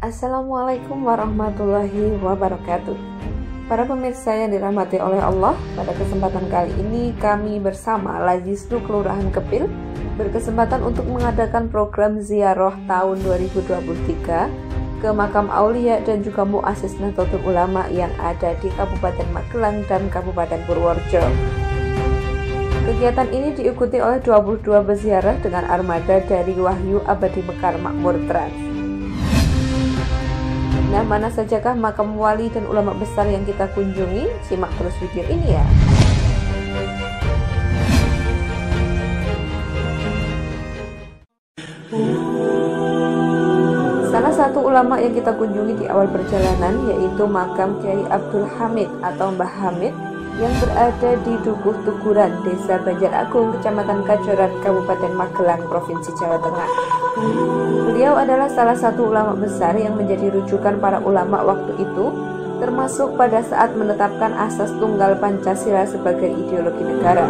Assalamualaikum warahmatullahi wabarakatuh. Para pemirsa yang dirahmati oleh Allah, pada kesempatan kali ini kami bersama Lajisnu Kelurahan Kepil berkesempatan untuk mengadakan program ziarah tahun 2023 ke makam aulia dan juga muassis Nahdlatul Ulama yang ada di Kabupaten Magelang dan Kabupaten Purworejo. Kegiatan ini diikuti oleh 22 peziarah dengan armada dari Wahyu Abadi Mekar Makmur Trans. Nah, mana sajakah makam wali dan ulama besar yang kita kunjungi? Simak terus video ini ya. Salah satu ulama yang kita kunjungi di awal perjalanan yaitu makam Kiai Abdul Hamid atau Mbah Hamid yang berada di Dukuh Tuguran, Desa Banjar Agung, Kecamatan Kajoran, Kabupaten Magelang, Provinsi Jawa Tengah. Beliau adalah salah satu ulama besar yang menjadi rujukan para ulama waktu itu, termasuk pada saat menetapkan asas tunggal Pancasila sebagai ideologi negara.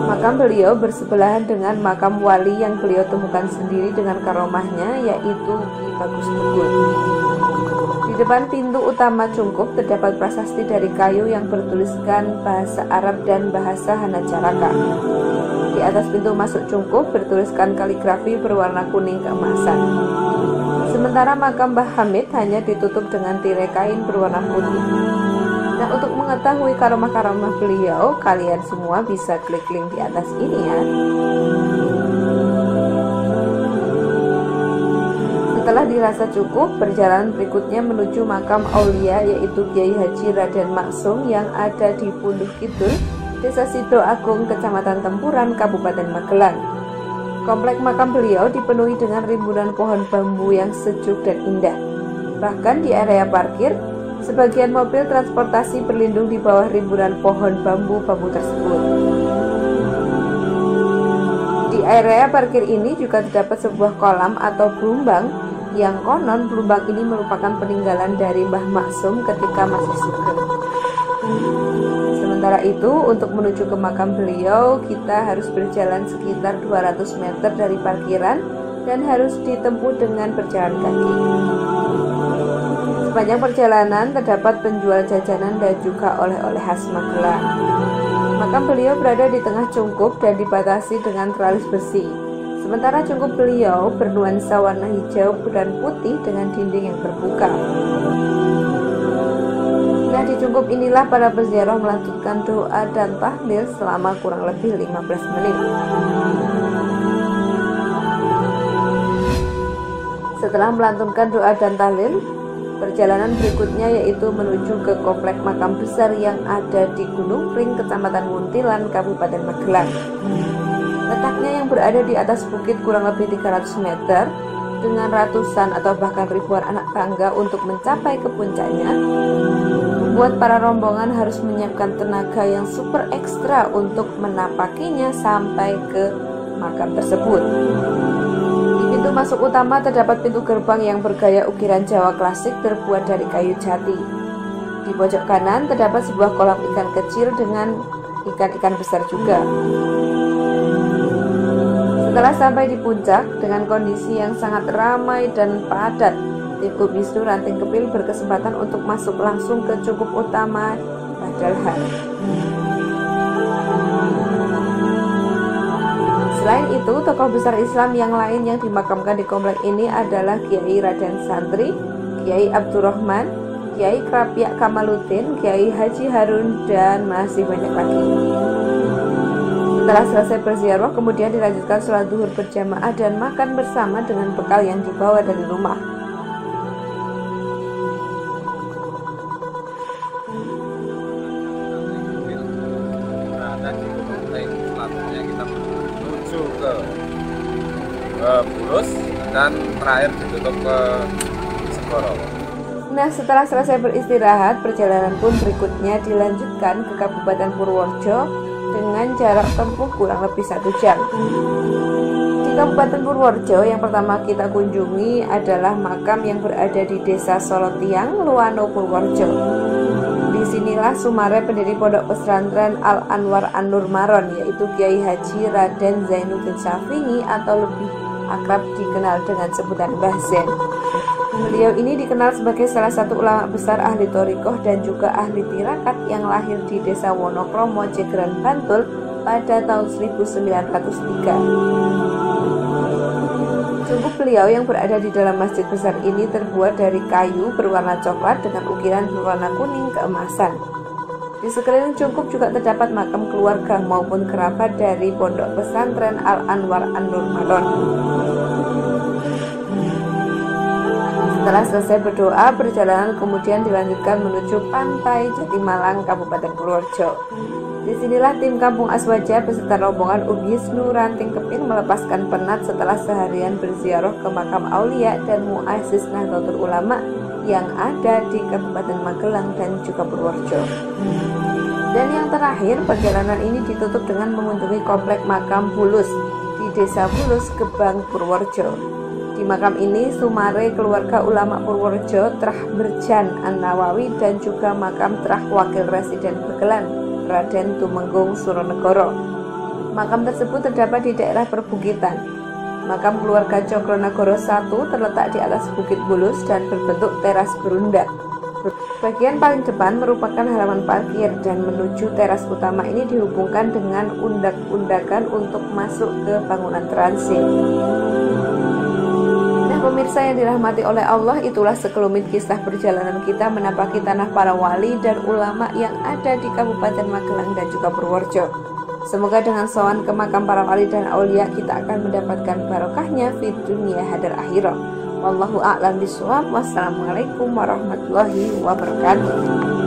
Makam beliau bersebelahan dengan makam wali yang beliau temukan sendiri dengan karomahnya, yaitu Ki Bagus Nugul. Di depan pintu utama Cungkup terdapat prasasti dari kayu yang bertuliskan bahasa Arab dan bahasa Hanacaraka. Di atas pintu masuk Cungkup bertuliskan kaligrafi berwarna kuning keemasan. Sementara makam Mbah Hamid hanya ditutup dengan tirai kain berwarna putih. Nah, untuk mengetahui karomah-karomah beliau, kalian semua bisa klik link di atas ini ya. Setelah dirasa cukup, perjalanan berikutnya menuju makam aulia yaitu Kiai Haji Raden Maksum yang ada di Punduh Kidul, Desa Sido Agung, Kecamatan Tempuran, Kabupaten Magelang. Komplek makam beliau dipenuhi dengan rimbunan pohon bambu yang sejuk dan indah. Bahkan di area parkir, sebagian mobil transportasi berlindung di bawah rimbunan pohon bambu-bambu tersebut. Di area parkir ini juga terdapat sebuah kolam atau belumbang yang konon belumbang ini merupakan peninggalan dari Mbah Maksum ketika masih sugeng. Sementara itu, untuk menuju ke makam beliau, kita harus berjalan sekitar 200 meter dari parkiran dan harus ditempuh dengan berjalan kaki. Sepanjang perjalanan terdapat penjual jajanan dan juga oleh-oleh khas Magelang. Makam beliau berada di tengah Cungkup dan dibatasi dengan teralis besi. Sementara Cungkup beliau bernuansa warna hijau dan putih dengan dinding yang terbuka. Nah, di Cungkup inilah para peziarah melanjutkan doa dan tahlil selama kurang lebih 15 menit. Setelah melantunkan doa dan tahlil, perjalanan berikutnya yaitu menuju ke komplek makam besar yang ada di Gunung Pring, Kecamatan Muntilan, Kabupaten Magelang. Letaknya yang berada di atas bukit kurang lebih 300 meter dengan ratusan atau bahkan ribuan anak tangga untuk mencapai ke puncaknya, membuat para rombongan harus menyiapkan tenaga yang super ekstra untuk menapakinya sampai ke makam tersebut. Di pintu masuk utama terdapat pintu gerbang yang bergaya ukiran Jawa klasik terbuat dari kayu jati. Di pojok kanan terdapat sebuah kolam ikan kecil dengan ikan-ikan besar juga. Setelah sampai di puncak dengan kondisi yang sangat ramai dan padat, tim Kubisnu Ranting Kepil berkesempatan untuk masuk langsung ke Cungkup utama Badalhan. Selain itu, tokoh besar Islam yang lain yang dimakamkan di komplek ini adalah Kiai Raden Santri, Kiai Abdurrahman, Kiai Krapiak Kamaluddin, Kiai Haji Harun, dan masih banyak lagi. Setelah selesai berziarah, kemudian dilanjutkan sholat zuhur berjamaah dan makan bersama dengan bekal yang dibawa dari rumah. Dan di Gunung Pring selanjutnya kita menuju ke Bulus dan terakhir ditutup ke Segoro. Nah, setelah selesai beristirahat, perjalanan pun berikutnya dilanjutkan ke Kabupaten Purworejo dengan jarak tempuh kurang lebih 1 jam. Di Kabupaten Purworejo yang pertama kita kunjungi adalah makam yang berada di Desa Solotiang, Luwano, Purworejo. Disinilah Sumare pendiri pondok pesantren Al Anwar An-Nur Maron, yaitu Kiai Haji Raden Zainuddin Syafi'i atau lebih akrab dikenal dengan sebutan Mbah Zen. Beliau ini dikenal sebagai salah satu ulama besar ahli thariqah dan juga ahli tirakat yang lahir di Desa Wonokromo, Jegeran, Bantul pada tahun 1903. Cungkup beliau yang berada di dalam masjid besar ini terbuat dari kayu berwarna coklat dengan ukiran berwarna kuning keemasan. Di sekeliling cungkup juga terdapat makam keluarga maupun kerabat dari pondok pesantren Al-Anwar An-Nur Maton. Setelah selesai berdoa, perjalanan kemudian dilanjutkan menuju pantai Jatimalang, Kabupaten Purworejo. Disinilah tim Kampung Aswaja beserta rombongan Wisnu Ranting Keping melepaskan penat setelah seharian berziarah ke makam aulia dan muassis Nahdlatul Ulama yang ada di Kabupaten Magelang dan juga Purworejo. Dan yang terakhir, perjalanan ini ditutup dengan mengunjungi komplek makam Bulus di Desa Bulus, Gebang, Purworejo. Di makam ini sumare keluarga ulama Purworejo Trah Berjan An-Nawawi dan juga makam Trah Wakil Residen Begelan Raden Tumenggung Suronegoro. Makam tersebut terdapat di daerah perbukitan. Makam keluarga Cokronagoro I terletak di atas Bukit Bulus dan berbentuk teras berundak. Bagian paling depan merupakan halaman parkir dan menuju teras utama ini dihubungkan dengan undak-undakan untuk masuk ke bangunan transit. Pemirsa yang dirahmati oleh Allah, itulah sekelumit kisah perjalanan kita menapaki tanah para wali dan ulama yang ada di Kabupaten Magelang dan juga Purworejo. Semoga dengan sowan ke makam para wali dan aulia kita akan mendapatkan barokahnya fid dunya hadar akhirah. Wallahu a'lam bishawab. Wassalamualaikum warahmatullahi wabarakatuh.